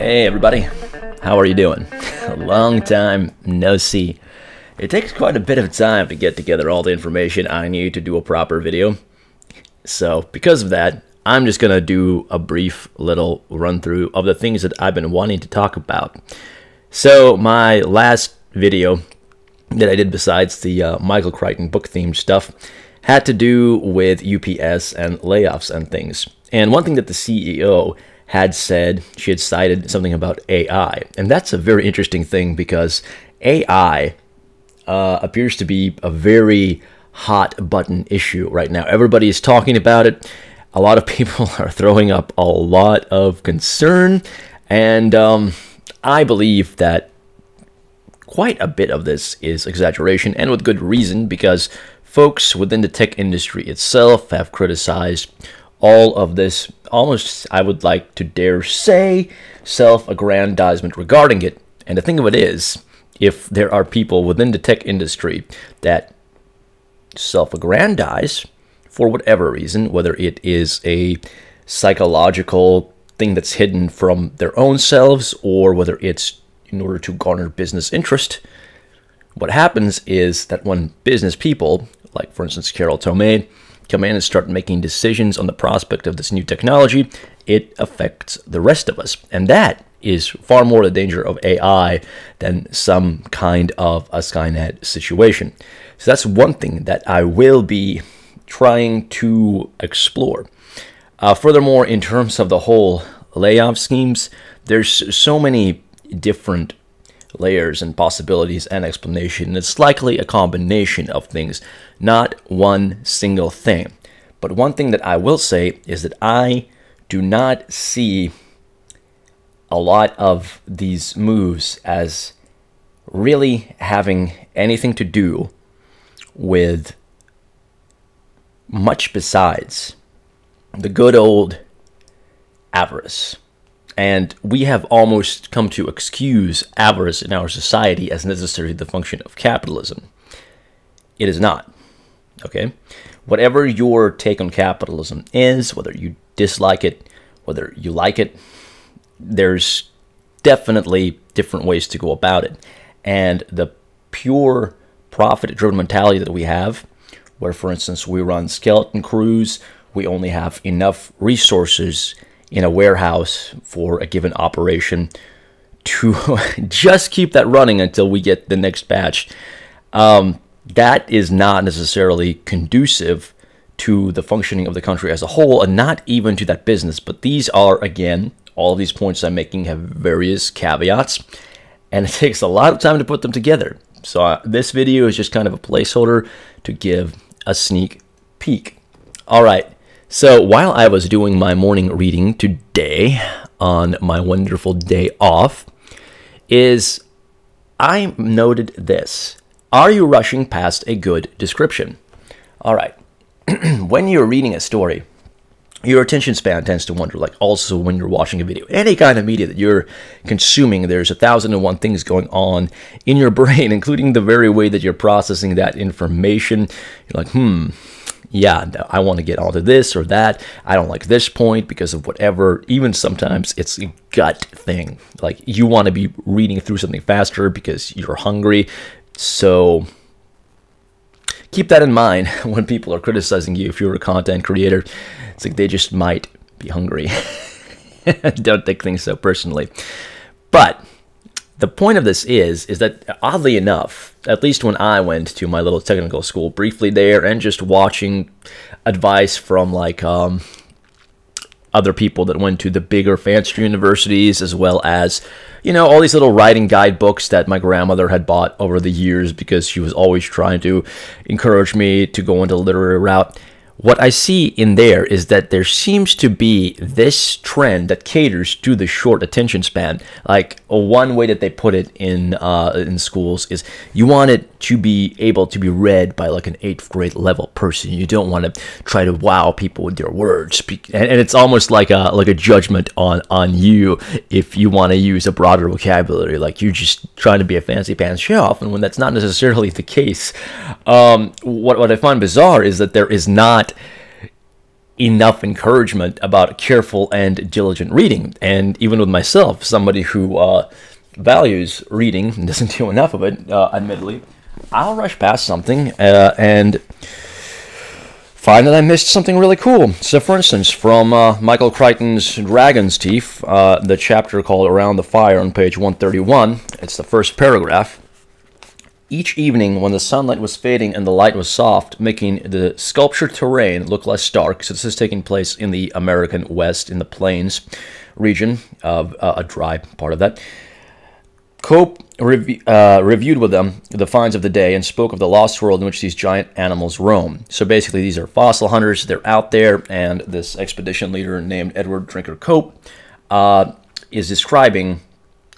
Hey everybody, how are you doing? A long time no see. It takes quite a bit of time to get together all the information I need to do a proper video. So because of that, I'm just gonna do a brief little run through of the things that I've been wanting to talk about. So my last video that I did besides the Michael Crichton book themed stuff had to do with UPS and layoffs and things. And one thing that the CEO had said, she had cited something about AI. And that's a very interesting thing because AI appears to be a very hot button issue right now. Everybody is talking about it. A lot of people are throwing up a lot of concern. And I believe that quite a bit of this is exaggeration, and with good reason, because folks within the tech industry itself have criticized all of this, almost, I would like to dare say, self-aggrandizement regarding it. And the thing of it is, if there are people within the tech industry that self-aggrandize for whatever reason, whether it is a psychological thing that's hidden from their own selves, or whether it's in order to garner business interest, what happens is that when business people, like for instance Carol Tomei, come in and start making decisions on the prospect of this new technology, it affects the rest of us. And that is far more the danger of AI than some kind of a Skynet situation. So that's one thing that I will be trying to explore. Furthermore, in terms of the whole layoff schemes, there's so many different layers and possibilities and explanation. It's likely a combination of things, not one single thing. But one thing that I will say is that I do not see a lot of these moves as really having anything to do with much besides the good old avarice. And we have almost come to excuse avarice in our society as necessary to the function of capitalism. It is not. Okay? Whatever your take on capitalism is, whether you dislike it, whether you like it, there's definitely different ways to go about it. And the pure profit-driven mentality that we have, where, for instance, we run skeleton crews, we only have enough resources in a warehouse for a given operation to just keep that running until we get the next batch. That is not necessarily conducive to the functioning of the country as a whole, and not even to that business. But these are, again, all of these points I'm making have various caveats, and it takes a lot of time to put them together. So this video is just kind of a placeholder to give a sneak peek. All right. So while I was doing my morning reading today on my wonderful day off, I noted this. Are you rushing past a good description? All right. When you're reading a story, your attention span tends to wander, like also when you're watching a video. Any kind of media that you're consuming, there's 1,001 things going on in your brain, including the very way that you're processing that information. You're like, yeah, I want to get onto this or that. I don't like this point because of whatever. Even sometimes it's a gut thing. Like you want to be reading through something faster because you're hungry. So keep that in mind when people are criticizing you. If you're a content creator, it's like they just might be hungry. Don't take things so personally. But the point of this is that, oddly enough, at least when I went to my little technical school briefly there and just watching advice from like other people that went to the bigger, fancier universities, as well as, you know, all these little writing guidebooks that my grandmother had bought over the years because she was always trying to encourage me to go into the literary route. What I see in there is that there seems to be this trend that caters to the short attention span. Like one way that they put it in schools is you want it to be able to be read by like an 8th grade level person. You don't want to try to wow people with your words, and it's almost like a judgment on you if you want to use a broader vocabulary. Like you're just trying to be a fancy pants show off, and when that's not necessarily the case, what I find bizarre is that there is not enough encouragement about careful and diligent reading. And even with myself, somebody who values reading and doesn't do enough of it, admittedly, I'll rush past something and find that I missed something really cool. So, for instance, from Michael Crichton's Dragon's Teeth, the chapter called Around the Fire on page 131, it's the first paragraph. Each evening, when the sunlight was fading and the light was soft, making the sculptured terrain look less stark, so this is taking place in the American West, in the Plains region, a dry part of that, Cope reviewed with them the finds of the day and spoke of the lost world in which these giant animals roam. So basically, these are fossil hunters. They're out there, and this expedition leader named Edward Drinker Cope is describing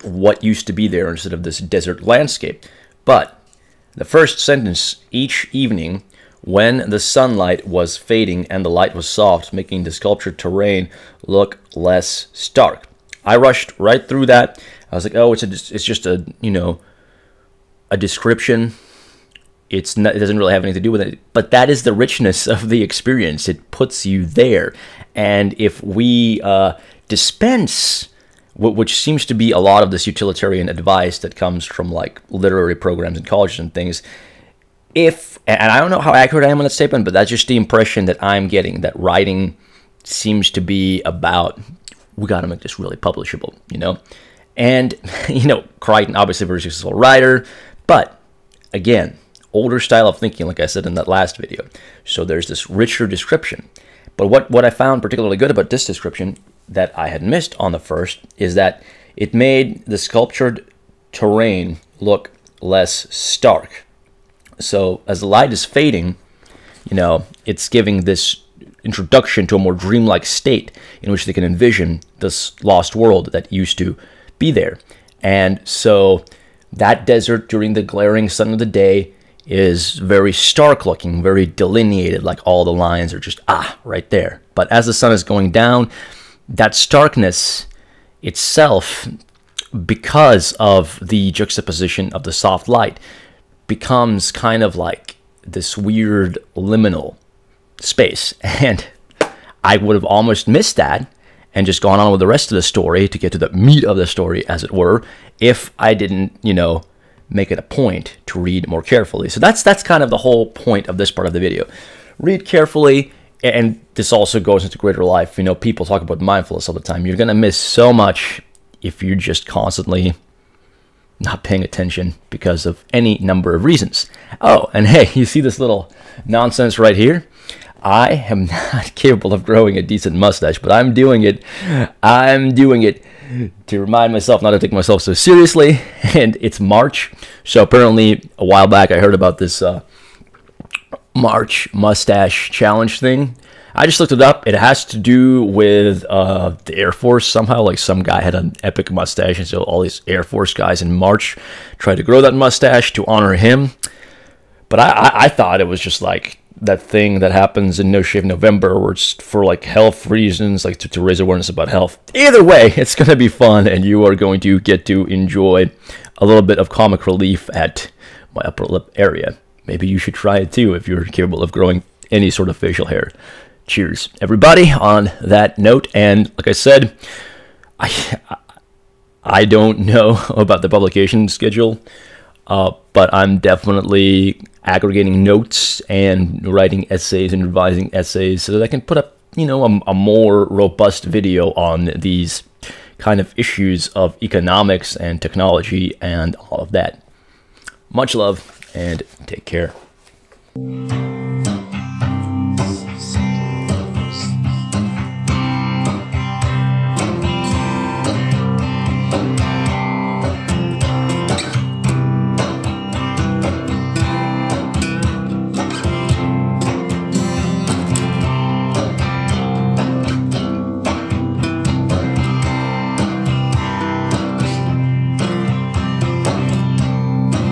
what used to be there instead of this desert landscape. But the first sentence, each evening, when the sunlight was fading and the light was soft, making the sculptured terrain look less stark. I rushed right through that. I was like, oh, it's just a, you know, a description. It doesn't really have anything to do with it. But that is the richness of the experience. It puts you there. And if we dispense, which seems to be a lot of this utilitarian advice that comes from like literary programs in colleges and things, and I don't know how accurate I am on that statement, but that's just the impression that I'm getting, that writing seems to be about, we got to make this really publishable, you know? And, you know, Crichton, obviously a very successful writer, but again, older style of thinking, like I said in that last video. So there's this richer description. But what I found particularly good about this description that I had missed on the first is that it made the sculptured terrain look less stark. So as the light is fading, you know, it's giving this introduction to a more dreamlike state in which they can envision this lost world that used to be there. And so that desert during the glaring sun of the day is very stark looking, very delineated, like all the lines are just, right there. But as the sun is going down, that starkness itself, because of the juxtaposition of the soft light, becomes kind of like this weird liminal space. And I would have almost missed that and just gone on with the rest of the story to get to the meat of the story, as it were, if I didn't, you know, make it a point to read more carefully. So that's kind of the whole point of this part of the video. Read carefully, and this also goes into greater life. You know, people talk about mindfulness all the time. You're going to miss so much if you're just constantly not paying attention because of any number of reasons. Oh, and hey, you see this little nonsense right here? I am not capable of growing a decent mustache, but I'm doing it. I'm doing it to remind myself not to take myself so seriously. And it's March, so apparently a while back I heard about this March mustache challenge thing. I just looked it up. It has to do with the Air Force somehow. Like some guy had an epic mustache, and so all these Air Force guys in March tried to grow that mustache to honor him. But I thought it was just like that thing that happens in No Shave November, where it's for like health reasons, like to raise awareness about health. Either way, it's going to be fun, and you are going to get to enjoy a little bit of comic relief at my upper lip area. Maybe you should try it too if you're capable of growing any sort of facial hair. Cheers, everybody, on that note. And like I said, I don't know about the publication schedule, but I'm definitely aggregating notes and writing essays and revising essays so that I can put up, you know, a more robust video on these kind of issues of economics and technology and all of that. Much love and take care.